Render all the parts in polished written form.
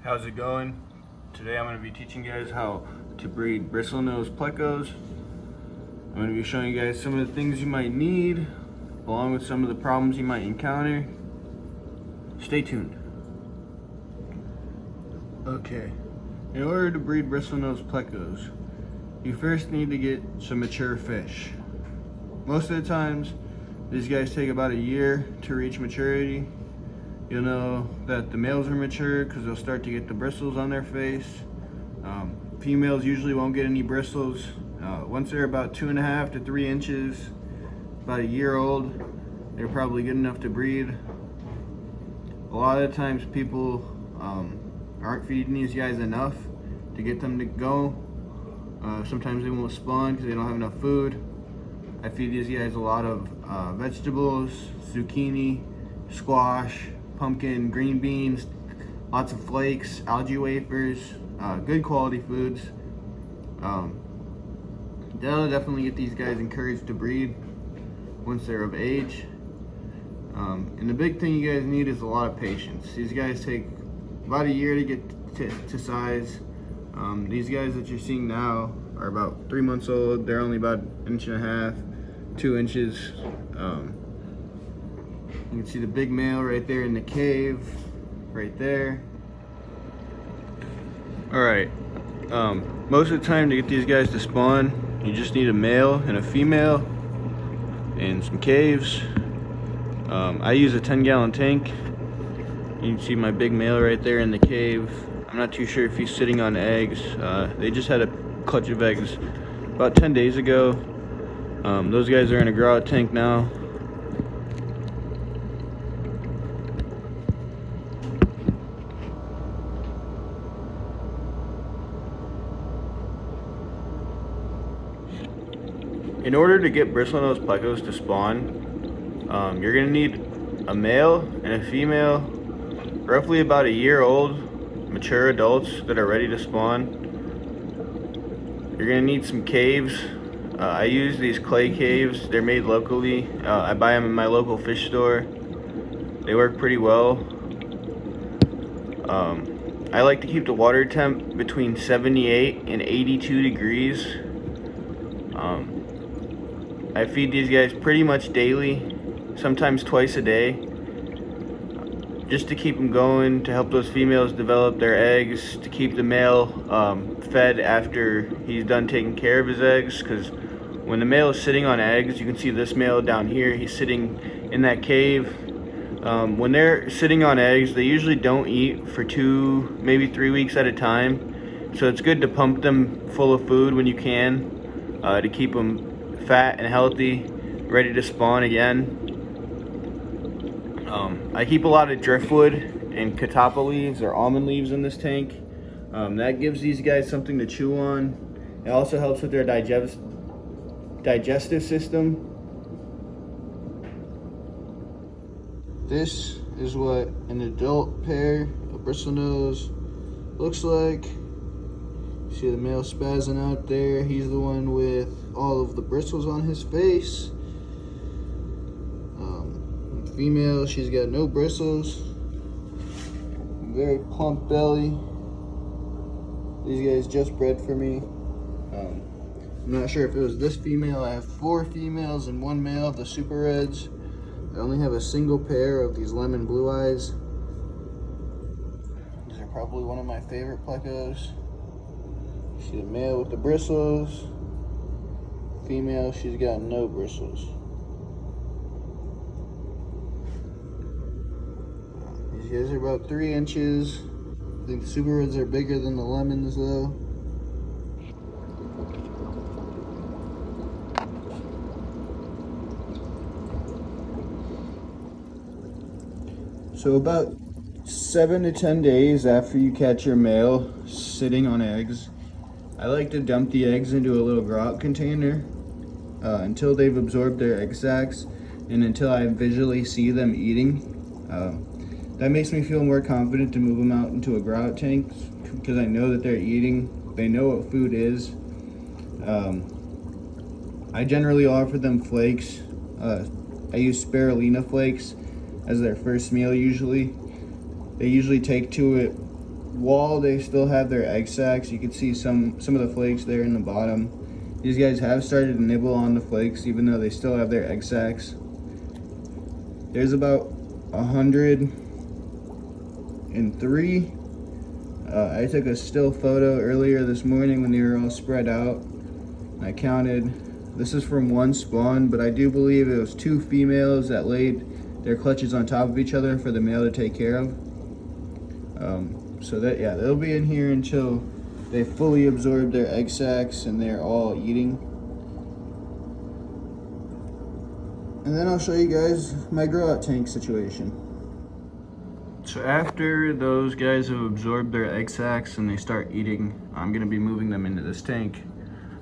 How's it going? Today I'm going to be teaching you guys how to breed bristlenose plecos. I'm going to be showing you guys some of the things you might need, along with some of the problems you might encounter. Stay tuned. Okay, in order to breed bristlenose plecos, you first need to get some mature fish. Most of the times, these guys take about a year to reach maturity. You'll know that the males are mature because they'll start to get the bristles on their face. Females usually won't get any bristles. Once they're about 2.5 to 3 inches, about a year old, they're probably good enough to breed. A lot of times people aren't feeding these guys enough to get them to go. Sometimes they won't spawn because they don't have enough food. I feed these guys a lot of vegetables, zucchini, squash, pumpkin, green beans, lots of flakes, algae wafers, good quality foods. That'll definitely get these guys encouraged to breed once they're of age. And the big thing you guys need is a lot of patience. These guys take about a year to get to size. These guys that you're seeing now are about 3 months old. They're only about 1.5 inches, 2 inches. You can see the big male right there in the cave, right there. All right, most of the time to get these guys to spawn, you just need a male and a female and some caves. I use a 10-gallon tank. You can see my big male right there in the cave. I'm not too sure if he's sitting on eggs. They just had a clutch of eggs about 10 days ago. Those guys are in a grow-out tank now. In order to get bristlenose plecos to spawn, you're going to need a male and a female, roughly about a year old, mature adults that are ready to spawn. You're going to need some caves. I use these clay caves. They're made locally. I buy them in my local fish store. They work pretty well. I like to keep the water temp between 78 and 82 degrees. I feed these guys pretty much daily, sometimes twice a day, just to keep them going, to help those females develop their eggs, to keep the male fed after he's done taking care of his eggs. Because when the male is sitting on eggs, you can see this male down here, he's sitting in that cave. When they're sitting on eggs, they usually don't eat for 2, maybe 3 weeks at a time. So it's good to pump them full of food when you can, to keep them fat and healthy, ready to spawn again. I keep a lot of driftwood and catappa leaves or almond leaves in this tank. That gives these guys something to chew on. It also helps with their digestive system. This is what an adult pair of bristlenose looks like. See the male spazzing out there. He's the one with all of the bristles on his face. The female, she's got no bristles. Very plump belly. These guys just bred for me. I'm not sure if it was this female. I have 4 females and 1 male of the super reds. I only have a single pair of these lemon blue eyes. These are probably one of my favorite plecos. See the male with the bristles. Female, she's got no bristles. These guys are about 3 inches. I think the super reds are bigger than the lemons though. So about 7 to 10 days after you catch your male sitting on eggs, I like to dump the eggs into a little grout container until they've absorbed their egg sacs and until I visually see them eating. That makes me feel more confident to move them out into a grout tank because I know that they're eating. They know what food is. I generally offer them flakes. I use spirulina flakes as their first meal usually. They usually take to it wall, they still have their egg sacs. You can see some of the flakes there in the bottom. These guys have started to nibble on the flakes even though they still have their egg sacs. There's about 103. I took a still photo earlier this morning when they were all spread out. I counted. This is from one spawn, but I do believe it was 2 females that laid their clutches on top of each other for the male to take care of. So that, yeah, they'll be in here until they fully absorb their egg sacs and they're all eating. And then I'll show you guys my grow out tank situation. So after those guys have absorbed their egg sacs and they start eating, I'm gonna be moving them into this tank.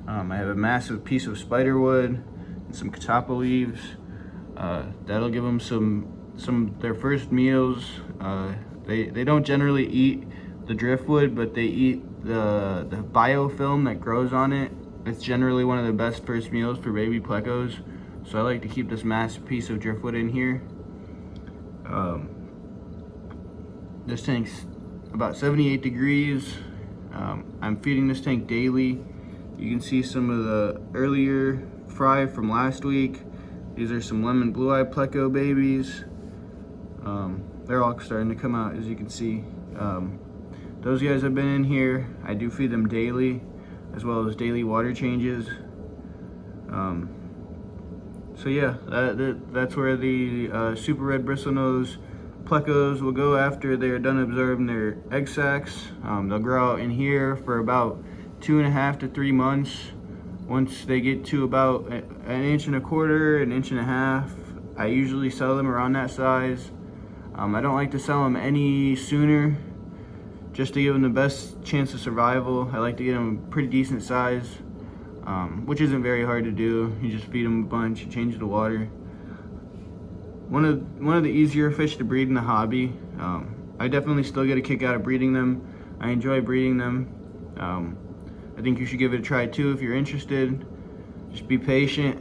I have a massive piece of spider wood and some catappa leaves. That'll give them some their first meals. They don't generally eat the driftwood, but they eat the biofilm that grows on it. It's generally one of the best first meals for baby plecos. So I like to keep this massive piece of driftwood in here. This tank's about 78 degrees. I'm feeding this tank daily. You can see some of the earlier fry from last week. These are some lemon blue-eye pleco babies. They're all starting to come out, as you can see. Those guys have been in here. I do feed them daily, as well as daily water changes. So yeah, that's where the super red bristlenose plecos will go after they're done absorbing their egg sacs. They'll grow out in here for about 2.5 to 3 months. Once they get to about 1.25 inches, 1.5 inches, I usually sell them around that size. I don't like to sell them any sooner, just to give them the best chance of survival. I like to get them a pretty decent size, which isn't very hard to do. You just feed them a bunch, you change the water. One of the easier fish to breed in the hobby. I definitely still get a kick out of breeding them. I enjoy breeding them. I think you should give it a try too if you're interested. Just be patient,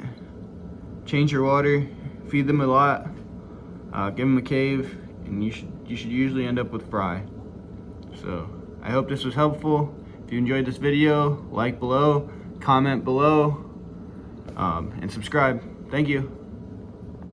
change your water, feed them a lot, give them a cave, and you should usually end up with fry. So I hope this was helpful. If you enjoyed this video, like below, comment below, and subscribe. Thank you.